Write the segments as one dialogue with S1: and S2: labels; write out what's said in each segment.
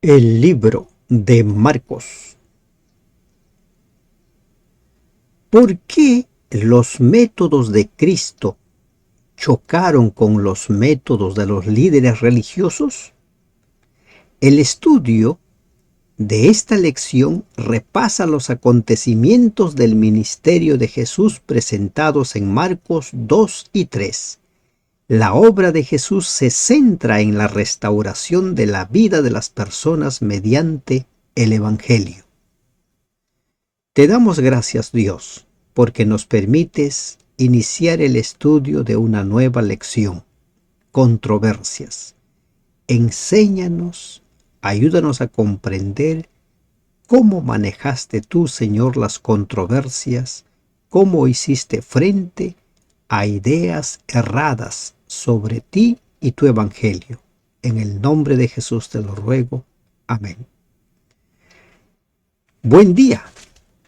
S1: El libro de Marcos. ¿Por qué los métodos de Cristo chocaron con los métodos de los líderes religiosos? El estudio de esta lección repasa los acontecimientos del ministerio de Jesús presentados en Marcos 2 y 3. La obra de Jesús se centra en la restauración de la vida de las personas mediante el Evangelio. Te damos gracias, Dios, porque nos permites iniciar el estudio de una nueva lección, controversias. Enséñanos, ayúdanos a comprender cómo manejaste tú, Señor, las controversias, cómo hiciste frente a ideas erradas sobre ti y tu Evangelio. En el nombre de Jesús te lo ruego. Amén. Buen día,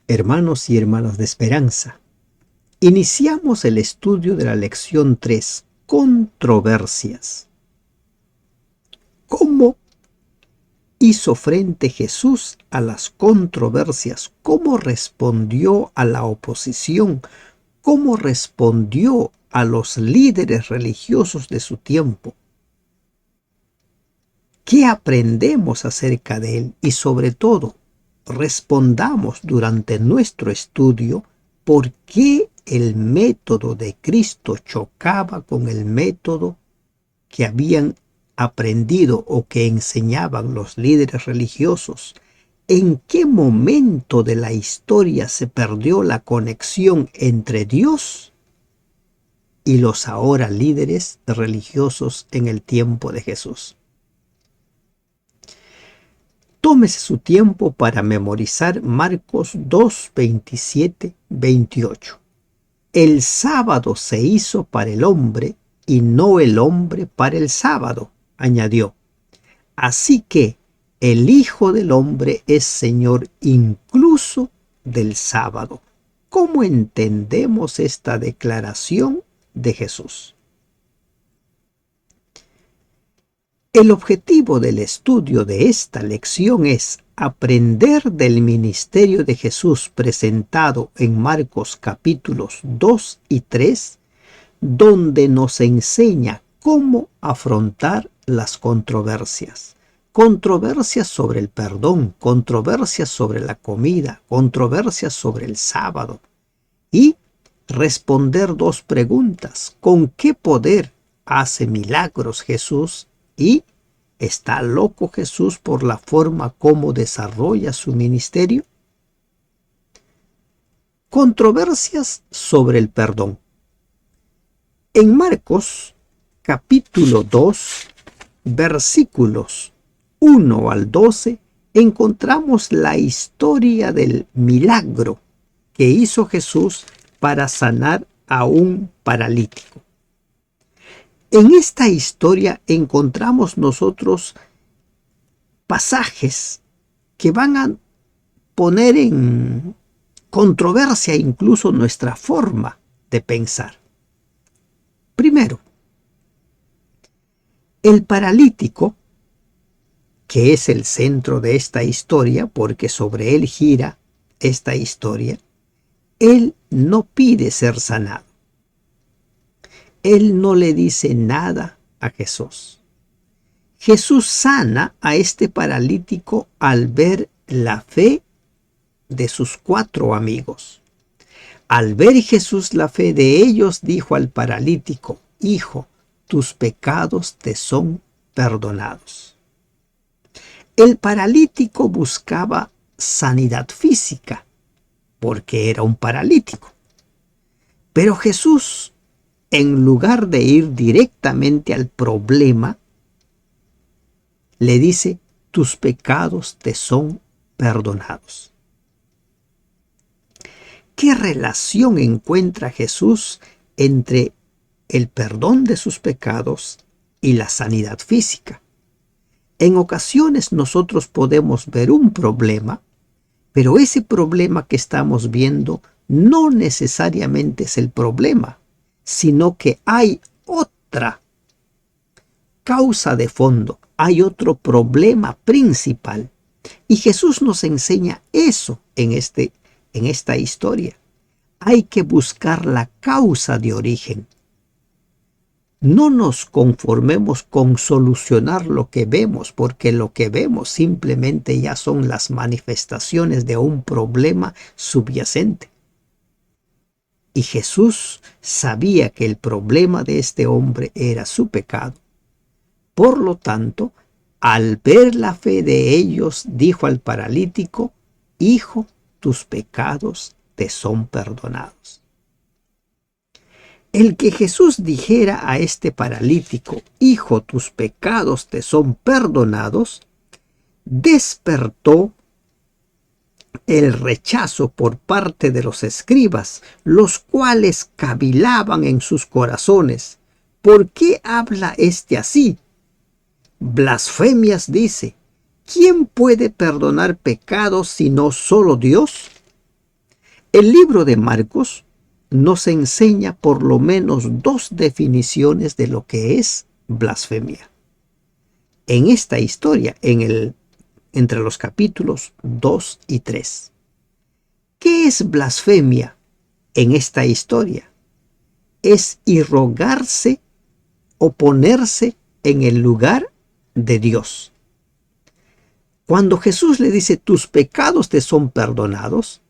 S1: hermanos y hermanas de esperanza. Iniciamos el estudio de la lección 3, controversias. ¿Cómo hizo frente Jesús a las controversias? ¿Cómo respondió a la oposición? ¿Cómo respondió a los líderes religiosos de su tiempo? ¿Qué aprendemos acerca de él? Y sobre todo, respondamos durante nuestro estudio por qué el método de Cristo chocaba con el método que habían aprendido o que enseñaban los líderes religiosos. ¿En qué momento de la historia se perdió la conexión entre Dios y los ahora líderes religiosos en el tiempo de Jesús? Tómese su tiempo para memorizar Marcos 2, 27, 28. El sábado se hizo para el hombre y no el hombre para el sábado, añadió. Así que el Hijo del Hombre es Señor incluso del sábado. ¿Cómo entendemos esta declaración de Jesús? El objetivo del estudio de esta lección es aprender del ministerio de Jesús presentado en Marcos capítulos 2 y 3, donde nos enseña cómo afrontar las controversias. Controversias sobre el perdón, controversias sobre la comida, controversias sobre el sábado. Y responder dos preguntas. ¿Con qué poder hace milagros Jesús? ¿Y está loco Jesús por la forma como desarrolla su ministerio? Controversias sobre el perdón. En Marcos capítulo 2, versículos 1 al 12, encontramos la historia del milagro que hizo Jesús para sanar a un paralítico. En esta historia encontramos nosotros pasajes que van a poner en controversia incluso nuestra forma de pensar. Primero, el paralítico, que es el centro de esta historia, porque sobre él gira esta historia, él no pide ser sanado. Él no le dice nada a Jesús. Jesús sana a este paralítico al ver la fe de sus 4 amigos. Al ver Jesús la fe de ellos, dijo al paralítico: Hijo, tus pecados te son perdonados. El paralítico buscaba sanidad física, porque era un paralítico. Pero Jesús, en lugar de ir directamente al problema, le dice: tus pecados te son perdonados. ¿Qué relación encuentra Jesús entre el perdón de sus pecados y la sanidad física? En ocasiones nosotros podemos ver un problema, pero ese problema que estamos viendo no necesariamente es el problema, sino que hay causa de fondo, hay otro problema principal. Y Jesús nos enseña eso en esta historia. Hay que buscar la causa de origen. No nos conformemos con solucionar lo que vemos, porque lo que vemos simplemente ya son las manifestaciones de un problema subyacente. Y Jesús sabía que el problema de este hombre era su pecado. Por lo tanto, al ver la fe de ellos, dijo al paralítico: Hijo, tus pecados te son perdonados. El que Jesús dijera a este paralítico: Hijo, tus pecados te son perdonados, despertó el rechazo por parte de los escribas, los cuales cavilaban en sus corazones: ¿por qué habla este así? Blasfemias dice. ¿Quién puede perdonar pecados sino solo Dios? El libro de Marcos nos enseña por lo menos dos definiciones de lo que es blasfemia. En esta historia, entre los capítulos 2 y 3. ¿Qué es blasfemia en esta historia? Es irrogarse o ponerse en el lugar de Dios. Cuando Jesús le dice: tus pecados te son perdonados,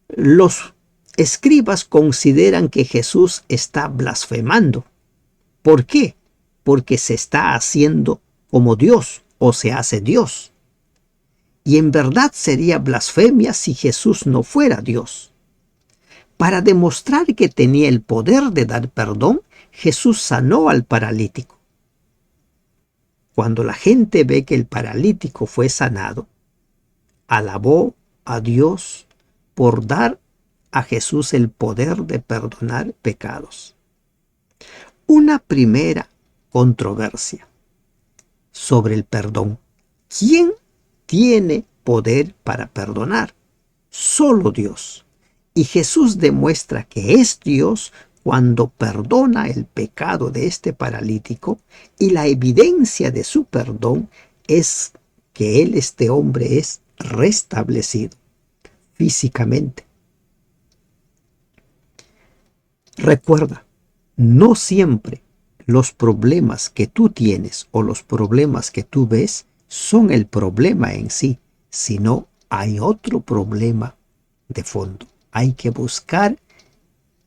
S1: los escribas consideran que Jesús está blasfemando. ¿Por qué? Porque se está haciendo como Dios o se hace Dios. Y en verdad sería blasfemia si Jesús no fuera Dios. Para demostrar que tenía el poder de dar perdón, Jesús sanó al paralítico. Cuando la gente ve que el paralítico fue sanado, alabó a Dios por dar a Jesús el poder de perdonar pecados. Una primera controversia sobre el perdón. ¿Quién tiene poder para perdonar? Solo Dios. Y Jesús demuestra que es Dios cuando perdona el pecado de este paralítico, y la evidencia de su perdón es que este hombre es restablecido físicamente. Recuerda, no siempre los problemas que tú tienes o los problemas que tú ves son el problema en sí, sino hay otro problema de fondo. Hay que buscar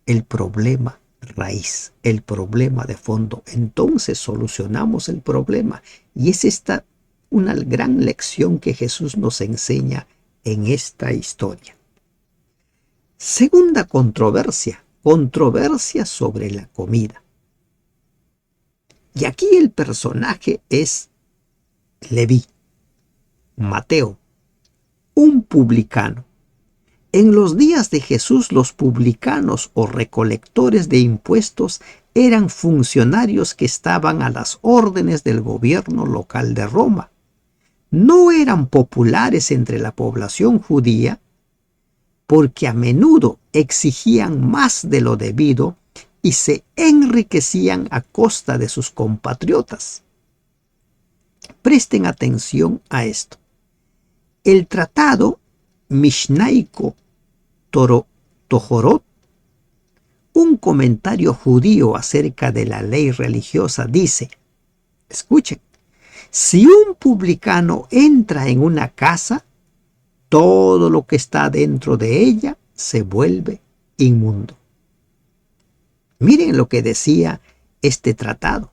S1: el problema raíz, el problema de fondo. Entonces solucionamos el problema. Y es esta una gran lección que Jesús nos enseña en esta historia. Segunda controversia sobre la comida. Y aquí el personaje es Leví, Mateo, un publicano. En los días de Jesús, los publicanos o recolectores de impuestos eran funcionarios que estaban a las órdenes del gobierno local de Roma. No eran populares entre la población judía porque a menudo exigían más de lo debido y se enriquecían a costa de sus compatriotas. Presten atención a esto. El tratado Mishnaico Tojorot, un comentario judío acerca de la ley religiosa, dice, escuchen, si un publicano entra en una casa, todo lo que está dentro de ella se vuelve inmundo. Miren lo que decía este tratado.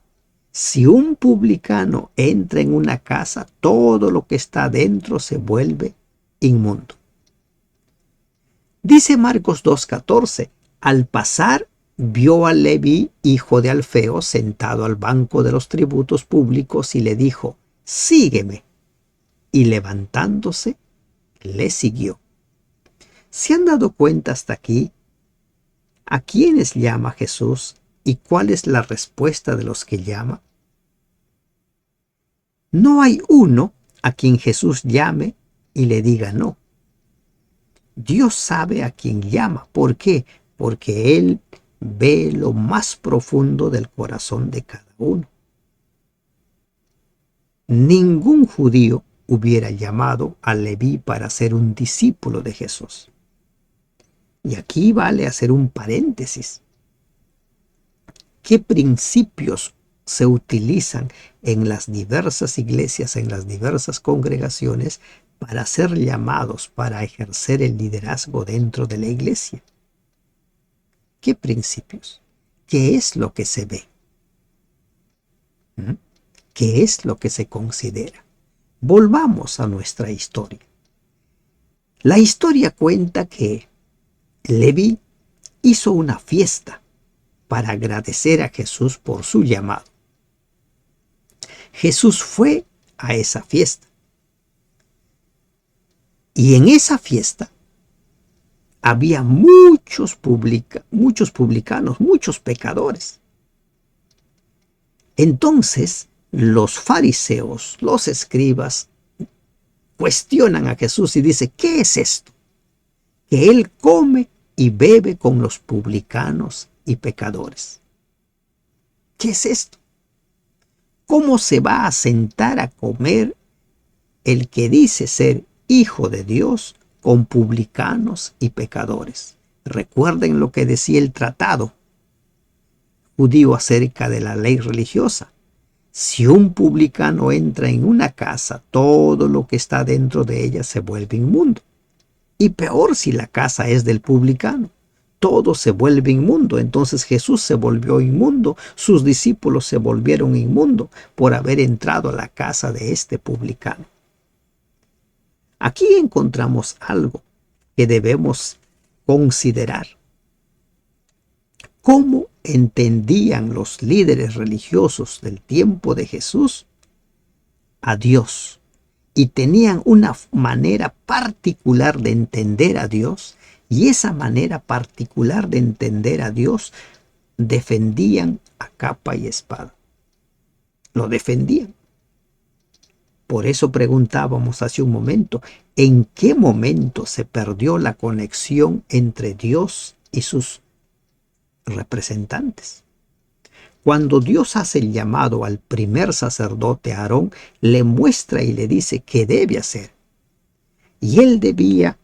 S1: Si un publicano entra en una casa, todo lo que está dentro se vuelve inmundo. Dice Marcos 2:14, al pasar vio a Leví, hijo de Alfeo, sentado al banco de los tributos públicos y le dijo, sígueme. Y levantándose, le siguió. ¿Se han dado cuenta hasta aquí a quiénes llama Jesús y cuál es la respuesta de los que llama? No hay uno a quien Jesús llame y le diga no. Dios sabe a quién llama. ¿Por qué? Porque Él ve lo más profundo del corazón de cada uno. ningún judío hubiera llamado a Leví para ser un discípulo de Jesús. Y aquí vale hacer un paréntesis. ¿Qué principios se utilizan en las diversas iglesias, en las diversas congregaciones, para ser llamados para ejercer el liderazgo dentro de la iglesia? ¿Qué principios? ¿Qué es lo que se ve? ¿Qué es lo que se considera? Volvamos a nuestra historia. La historia cuenta que Leví hizo una fiesta para agradecer a Jesús por su llamado. Jesús fue a esa fiesta. Y en esa fiesta había muchos publicanos, muchos pecadores. Entonces, los fariseos, los escribas, cuestionan a Jesús y dicen, ¿qué es esto? Que él come y bebe con los publicanos y pecadores. ¿Qué es esto? ¿Cómo se va a sentar a comer el que dice ser hijo de Dios con publicanos y pecadores? Recuerden lo que decía el tratado judío acerca de la ley religiosa. Si un publicano entra en una casa, todo lo que está dentro de ella se vuelve inmundo. Y peor si la casa es del publicano, todo se vuelve inmundo. Entonces Jesús se volvió inmundo, sus discípulos se volvieron inmundos por haber entrado a la casa de este publicano. Aquí encontramos algo que debemos considerar. ¿Cómo entendían los líderes religiosos del tiempo de Jesús a Dios? Y tenían una manera particular de entender a Dios, y esa manera particular de entender a Dios defendían a capa y espada. Lo defendían. Por eso preguntábamos hace un momento, ¿en qué momento se perdió la conexión entre Dios y sus representantes? Cuando Dios hace el llamado al primer sacerdote Aarón, le muestra y le dice qué debe hacer. Y él debía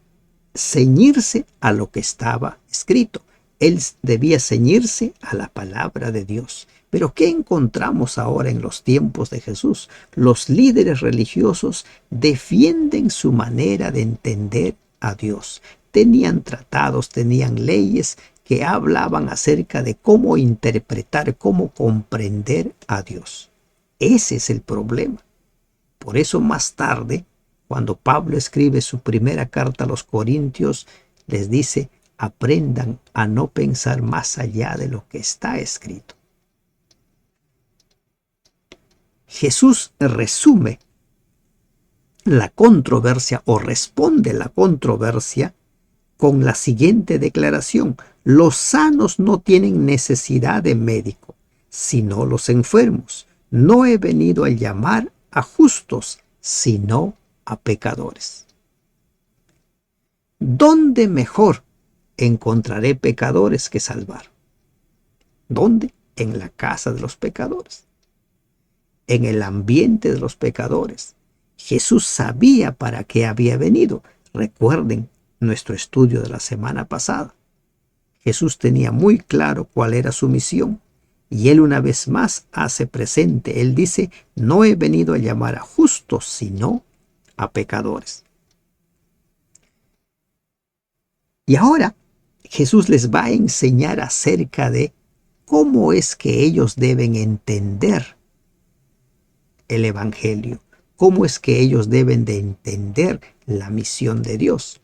S1: ceñirse a lo que estaba escrito. Él debía ceñirse a la palabra de Dios. Pero ¿qué encontramos ahora en los tiempos de Jesús? Los líderes religiosos defienden su manera de entender a Dios. Tenían tratados, tenían leyes que hablaban acerca de cómo interpretar, cómo comprender a Dios. Ese es el problema. Por eso más tarde, cuando Pablo escribe su primera carta a los Corintios, les dice, aprendan a no pensar más allá de lo que está escrito. Jesús resume la controversia o responde la controversia con la siguiente declaración: los sanos no tienen necesidad de médico, sino los enfermos. No he venido a llamar a justos, sino a pecadores. ¿Dónde mejor encontraré pecadores que salvar? ¿Dónde? En la casa de los pecadores, en el ambiente de los pecadores. Jesús sabía para qué había venido. Recuerden nuestro estudio de la semana pasada. Jesús tenía muy claro cuál era su misión, y él una vez más hace presente. Él dice, no he venido a llamar a justos, sino a pecadores. Y ahora Jesús les va a enseñar acerca de cómo es que ellos deben entender el Evangelio, cómo es que ellos deben de entender la misión de Dios.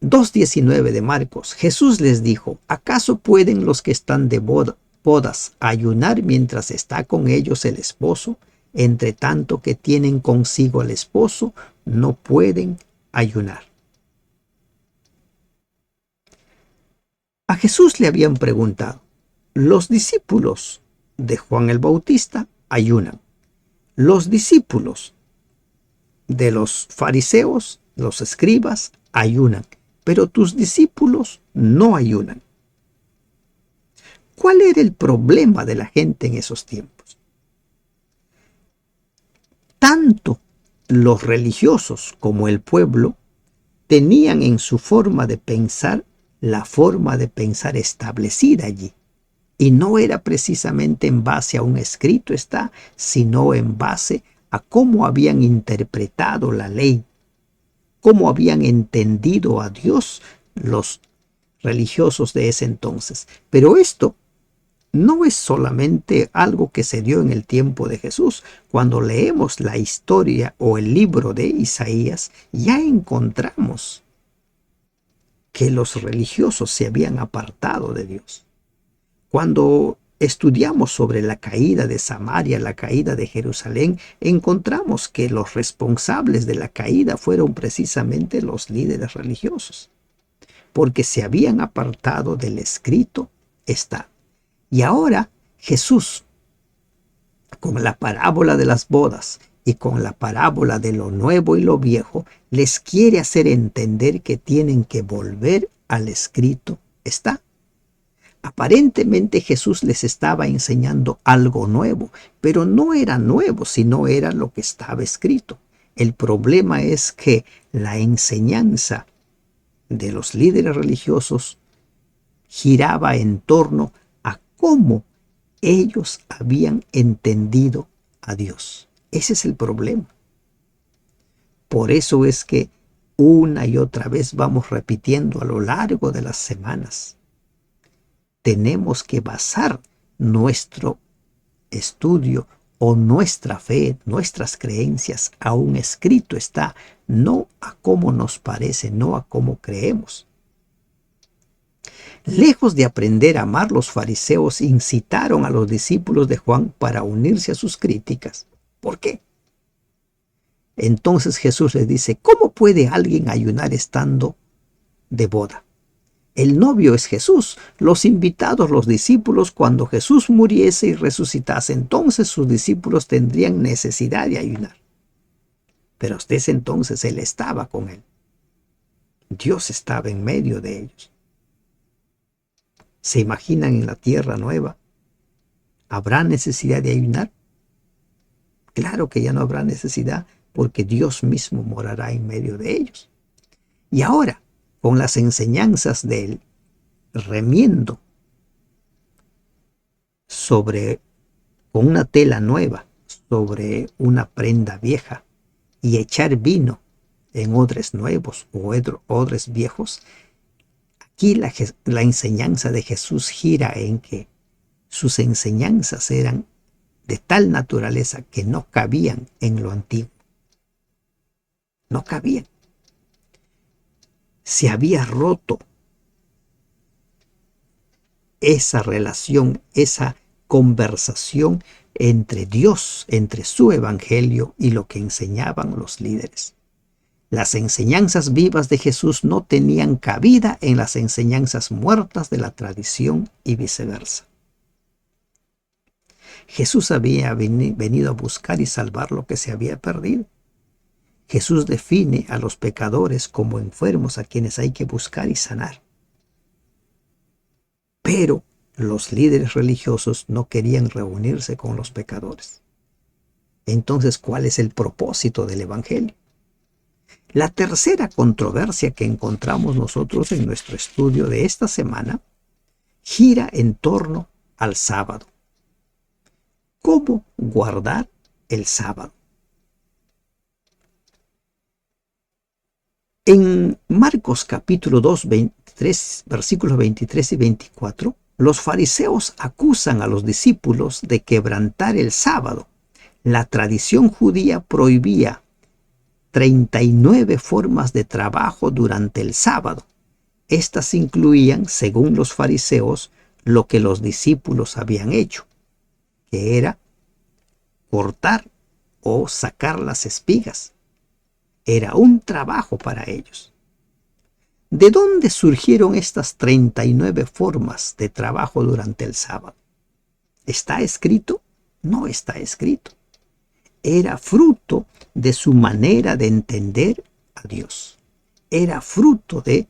S1: 2:19 de Marcos, Jesús les dijo, ¿acaso pueden los que están de bodas ayunar mientras está con ellos el esposo? Entre tanto que tienen consigo al esposo, no pueden ayunar. A Jesús le habían preguntado, los discípulos de Juan el Bautista ayunan. Los discípulos de los fariseos, los escribas, ayunan, pero tus discípulos no ayunan. ¿Cuál era el problema de la gente en esos tiempos? tanto los religiosos como el pueblo tenían en su forma de pensar la forma de pensar establecida allí. Y no era precisamente en base a un escrito sino en base a cómo habían interpretado la ley, cómo habían entendido a Dios los religiosos de ese entonces. Pero esto no es solamente algo que se dio en el tiempo de Jesús. Cuando leemos la historia o el libro de Isaías, ya encontramos que los religiosos se habían apartado de Dios. Cuando estudiamos sobre la caída de Samaria, la caída de Jerusalén, encontramos que los responsables de la caída fueron precisamente los líderes religiosos, porque se habían apartado del escrito está. Y ahora Jesús, con la parábola de las bodas y con la parábola de lo nuevo y lo viejo, les quiere hacer entender que tienen que volver al escrito está. Aparentemente Jesús les estaba enseñando algo nuevo, pero no era nuevo, sino era lo que estaba escrito. El problema es que la enseñanza de los líderes religiosos giraba en torno a cómo ellos habían entendido a Dios. Ese es el problema. Por eso es que una y otra vez vamos repitiendo a lo largo de las semanas. Tenemos que basar nuestro estudio o nuestra fe, nuestras creencias a un escrito está, no a cómo nos parece, no a cómo creemos. Lejos de aprender a amar, los fariseos incitaron a los discípulos de Juan para unirse a sus críticas. ¿Por qué? Entonces Jesús les dice, ¿cómo puede alguien ayunar estando de boda? El novio es Jesús, los invitados, los discípulos. Cuando Jesús muriese y resucitase, entonces sus discípulos tendrían necesidad de ayunar. Pero hasta ese entonces Él estaba con él. Dios estaba en medio de ellos. ¿Se imaginan en la tierra nueva? ¿Habrá necesidad de ayunar? Claro que ya no habrá necesidad, porque Dios mismo morará en medio de ellos. Y ahora, con las enseñanzas del remiendo con una tela nueva sobre una prenda vieja y echar vino en odres nuevos o odres viejos, aquí la enseñanza de Jesús gira en que sus enseñanzas eran de tal naturaleza que no cabían en lo antiguo. No cabían. Se había roto esa relación, esa conversación entre Dios, entre su evangelio y lo que enseñaban los líderes. Las enseñanzas vivas de Jesús no tenían cabida en las enseñanzas muertas de la tradición y viceversa. Jesús había venido a buscar y salvar lo que se había perdido. Jesús define a los pecadores como enfermos a quienes hay que buscar y sanar. Pero los líderes religiosos no querían reunirse con los pecadores. Entonces, ¿cuál es el propósito del evangelio? La tercera controversia que encontramos nosotros en nuestro estudio de esta semana gira en torno al sábado. ¿Cómo guardar el sábado? En Marcos capítulo 2, versículos 23 y 24, los fariseos acusan a los discípulos de quebrantar el sábado. La tradición judía prohibía 39 formas de trabajo durante el sábado. Estas incluían, según los fariseos, lo que los discípulos habían hecho, que era cortar o sacar las espigas. Era un trabajo para ellos. ¿De dónde surgieron estas 39 formas de trabajo durante el sábado? ¿Está escrito? No está escrito. Era fruto de su manera de entender a Dios. Era fruto de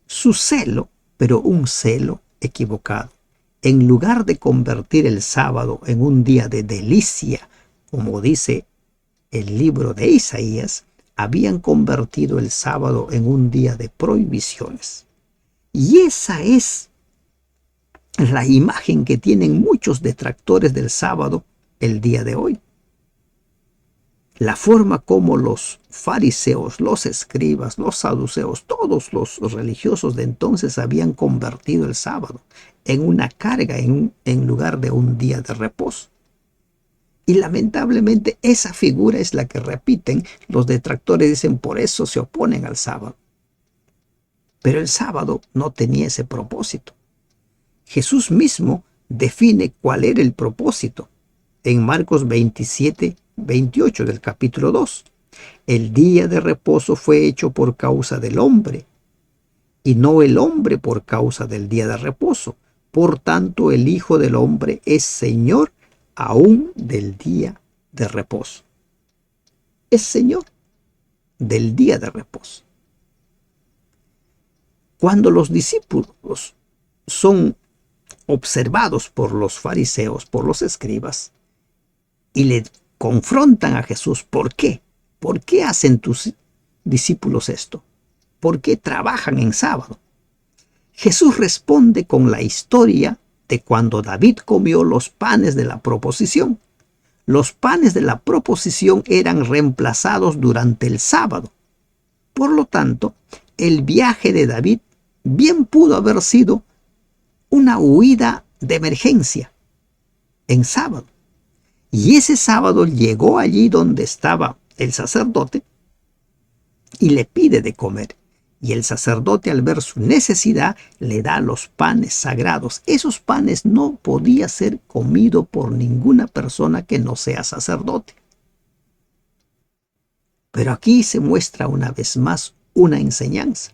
S1: su celo, pero un celo equivocado. En lugar de convertir el sábado en un día de delicia, como dice el libro de Isaías, habían convertido el sábado en un día de prohibiciones. Y esa es la imagen que tienen muchos detractores del sábado el día de hoy. La forma como los fariseos, los escribas, los saduceos, todos los religiosos de entonces habían convertido el sábado en una carga en lugar de un día de reposo. Y lamentablemente esa figura es la que repiten los detractores, dicen por eso se oponen al sábado. Pero el sábado no tenía ese propósito. Jesús mismo define cuál era el propósito en Marcos 27-28 del capítulo 2. El día de reposo fue hecho por causa del hombre, y no el hombre por causa del día de reposo. Por tanto, el Hijo del Hombre es Señor aún del día de reposo. Es Señor del día de reposo. Cuando los discípulos son observados por los fariseos, por los escribas, y le confrontan a Jesús, ¿por qué? ¿Por qué hacen tus discípulos esto? ¿Por qué trabajan en sábado? Jesús responde con la historia de cuando David comió los panes de la proposición. Los panes de la proposición eran reemplazados durante el sábado. Por lo tanto, el viaje de David bien pudo haber sido una huida de emergencia en sábado. Y ese sábado llegó allí donde estaba el sacerdote y le pide de comer. Y el sacerdote, al ver su necesidad, le da los panes sagrados. Esos panes no podían ser comidos por ninguna persona que no sea sacerdote. Pero aquí se muestra una vez más una enseñanza.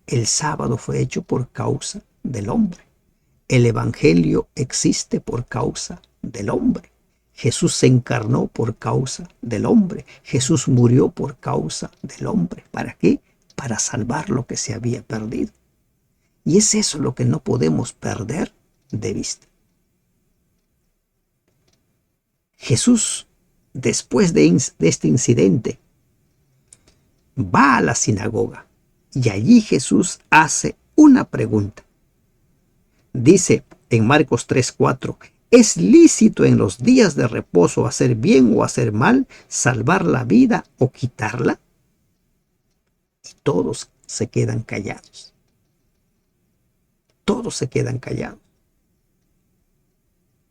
S1: El sábado fue hecho por causa del hombre. El evangelio existe por causa del hombre. Jesús se encarnó por causa del hombre. Jesús murió por causa del hombre. ¿Para qué? Para salvar lo que se había perdido. Y es eso lo que no podemos perder de vista. Jesús, después de este incidente, va a la sinagoga y allí Jesús hace una pregunta. Dice en Marcos 3:4, ¿es lícito en los días de reposo hacer bien o hacer mal, salvar la vida o quitarla? Y todos se quedan callados. Todos se quedan callados.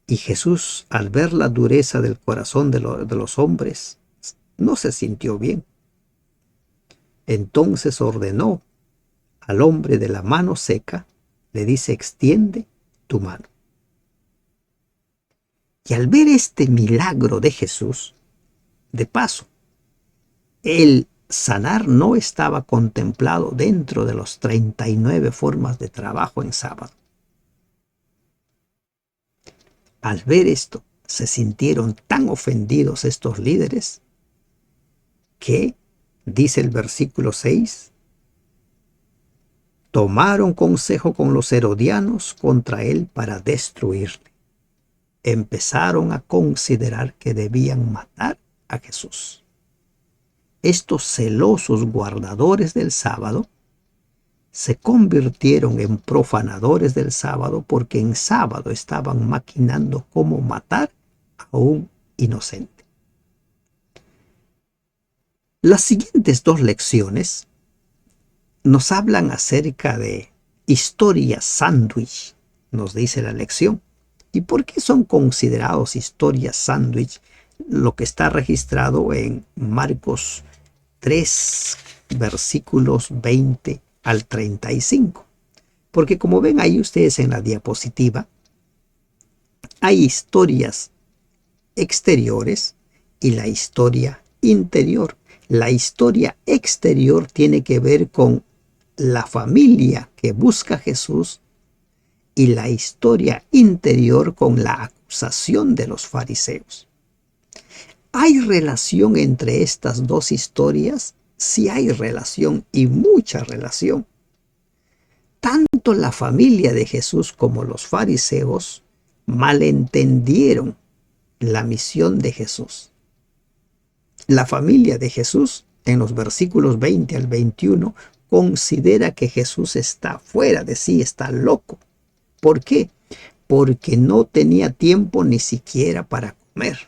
S1: Y Jesús, al ver la dureza del corazón de los hombres, no se sintió bien. Entonces ordenó al hombre de la mano seca, le dice, extiende tu mano. Y al ver este milagro de Jesús, de paso, el sanar no estaba contemplado dentro de los 39 formas de trabajo en sábado. Al ver esto, se sintieron tan ofendidos estos líderes que, dice el versículo 6, tomaron consejo con los herodianos contra él para destruirle. Empezaron a considerar que debían matar a Jesús. Estos celosos guardadores del sábado se convirtieron en profanadores del sábado porque en sábado estaban maquinando cómo matar a un inocente. Las siguientes dos lecciones nos hablan acerca de historias sándwich, nos dice la lección. ¿Y por qué son considerados historias sándwich? Lo que está registrado en Marcos 3, versículos 20 al 35. Porque como ven ahí ustedes en la diapositiva, hay historias exteriores y la historia interior. La historia exterior tiene que ver con la familia que busca a Jesús y la historia interior con la acusación de los fariseos. ¿Hay relación entre estas dos historias? Sí hay relación y mucha relación. Tanto la familia de Jesús como los fariseos malentendieron la misión de Jesús. La familia de Jesús, en los versículos 20 al 21, considera que Jesús está fuera de sí, está loco. ¿Por qué? Porque no tenía tiempo ni siquiera para comer.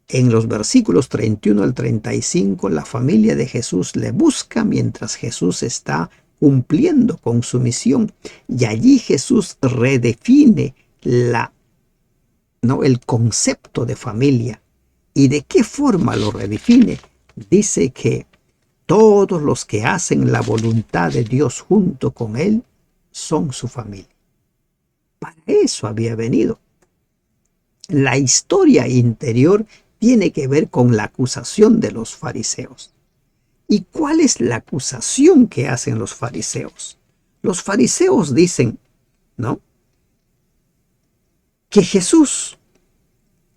S1: En los versículos 31 al 35, la familia de Jesús le busca mientras Jesús está cumpliendo con su misión. Y allí Jesús redefine el concepto de familia. ¿Y de qué forma lo redefine? Dice que todos los que hacen la voluntad de Dios junto con Él son su familia. Para eso había venido. La historia interior tiene que ver con la acusación de los fariseos. ¿Y cuál es la acusación que hacen los fariseos? Los fariseos dicen, ¿no?, que Jesús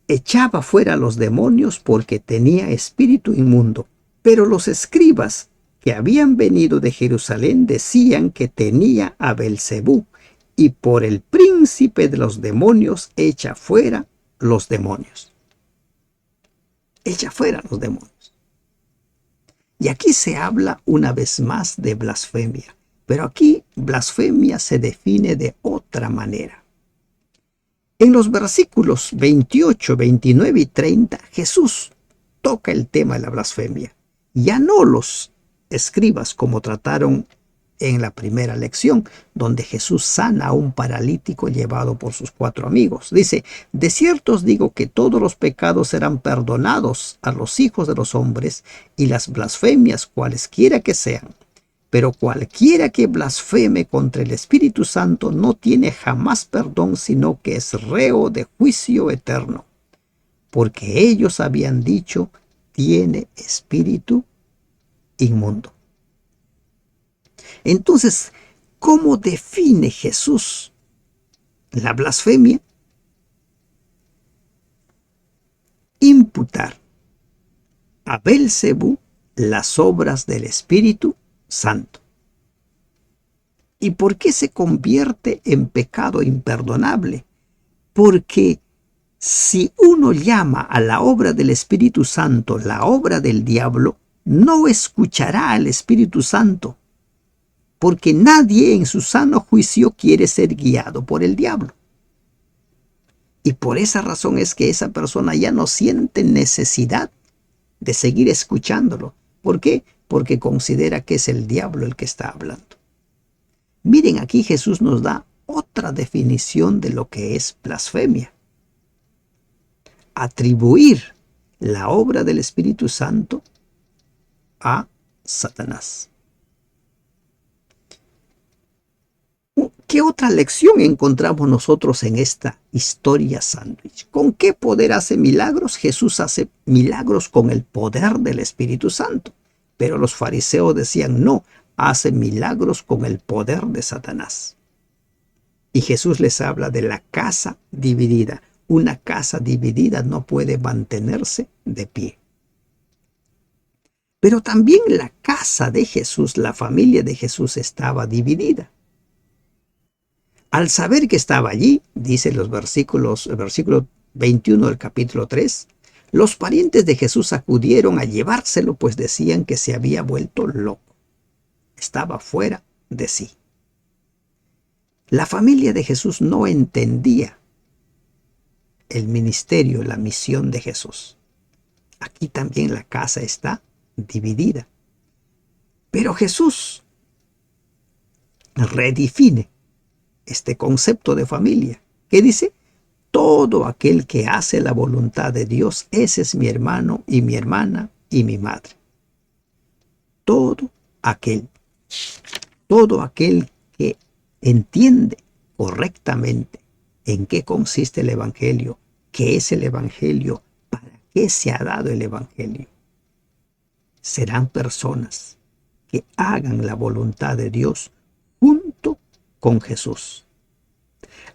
S1: echaba fuera a los demonios porque tenía espíritu inmundo. Pero los escribas que habían venido de Jerusalén decían que tenía a Belcebú y por el príncipe de los demonios echa fuera los demonios. Echa fuera los demonios. Y aquí se habla una vez más de blasfemia, pero aquí blasfemia se define de otra manera. En los versículos 28, 29 y 30, Jesús toca el tema de la blasfemia. Ya no los escribas como trataron en la primera lección, donde Jesús sana a un paralítico llevado por sus 4 amigos. Dice, de cierto os digo que todos los pecados serán perdonados a los hijos de los hombres y las blasfemias cualesquiera que sean. Pero cualquiera que blasfeme contra el Espíritu Santo no tiene jamás perdón, sino que es reo de juicio eterno. Porque ellos habían dicho, tiene espíritu inmundo. Entonces, ¿cómo define Jesús la blasfemia? Imputar a Belcebú las obras del Espíritu Santo. ¿Y por qué se convierte en pecado imperdonable? Porque si uno llama a la obra del Espíritu Santo la obra del diablo, no escuchará al Espíritu Santo, porque nadie en su sano juicio quiere ser guiado por el diablo. Y por esa razón es que esa persona ya no siente necesidad de seguir escuchándolo. ¿Por qué? Porque considera que es el diablo el que está hablando. Miren, aquí Jesús nos da otra definición de lo que es blasfemia. Atribuir la obra del Espíritu Santo a Satanás. ¿Qué otra lección encontramos nosotros en esta historia sándwich? ¿Con qué poder hace milagros? Jesús hace milagros con el poder del Espíritu Santo. Pero los fariseos decían, no, hace milagros con el poder de Satanás. Y Jesús les habla de la casa dividida. Una casa dividida no puede mantenerse de pie. Pero también la casa de Jesús, la familia de Jesús estaba dividida. Al saber que estaba allí, dice el versículo 21 del capítulo 3, los parientes de Jesús acudieron a llevárselo, pues decían que se había vuelto loco. Estaba fuera de sí. La familia de Jesús no entendía el ministerio, la misión de Jesús. Aquí también la casa está dividida. Pero Jesús redefine este concepto de familia, que dice, todo aquel que hace la voluntad de Dios, ese es mi hermano y mi hermana y mi madre. Todo aquel que entiende correctamente en qué consiste el Evangelio, qué es el Evangelio, para qué se ha dado el Evangelio, serán personas que hagan la voluntad de Dios junto con Jesús.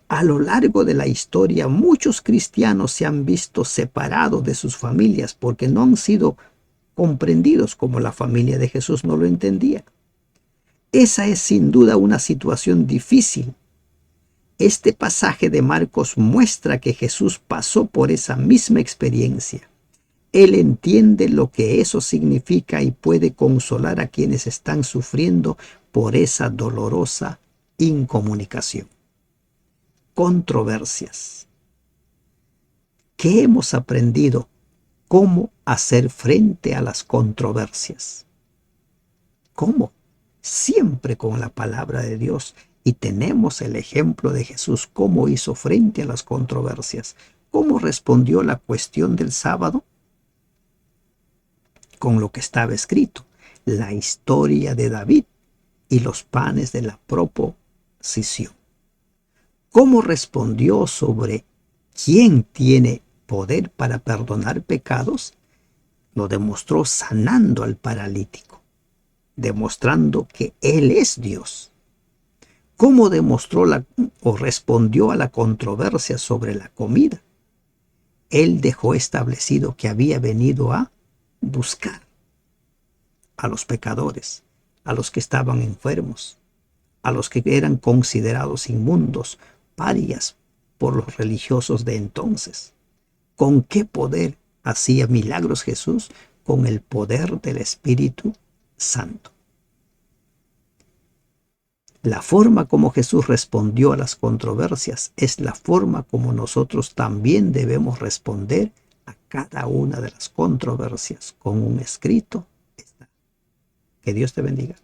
S1: A lo largo de la historia, muchos cristianos se han visto separados de sus familias porque no han sido comprendidos como la familia de Jesús no lo entendía. Esa es sin duda una situación difícil. Este pasaje de Marcos muestra que Jesús pasó por esa misma experiencia. Él entiende lo que eso significa y puede consolar a quienes están sufriendo por esa dolorosa incomunicación. Controversias. ¿Qué hemos aprendido? ¿Cómo hacer frente a las controversias? ¿Cómo? Siempre con la palabra de Dios. Y tenemos el ejemplo de Jesús, cómo hizo frente a las controversias. ¿Cómo respondió la cuestión del sábado? Con lo que estaba escrito, la historia de David y los panes de la proposición. ¿Cómo respondió sobre quién tiene poder para perdonar pecados? Lo demostró sanando al paralítico, demostrando que Él es Dios. ¿Cómo demostró o respondió a la controversia sobre la comida? Él dejó establecido que había venido a buscar a los pecadores, a los que estaban enfermos, a los que eran considerados inmundos, parias por los religiosos de entonces. ¿Con qué poder hacía milagros Jesús? Con el poder del Espíritu Santo. La forma como Jesús respondió a las controversias es la forma como nosotros también debemos responder a cada una de las controversias. Con un escrito está. Que Dios te bendiga.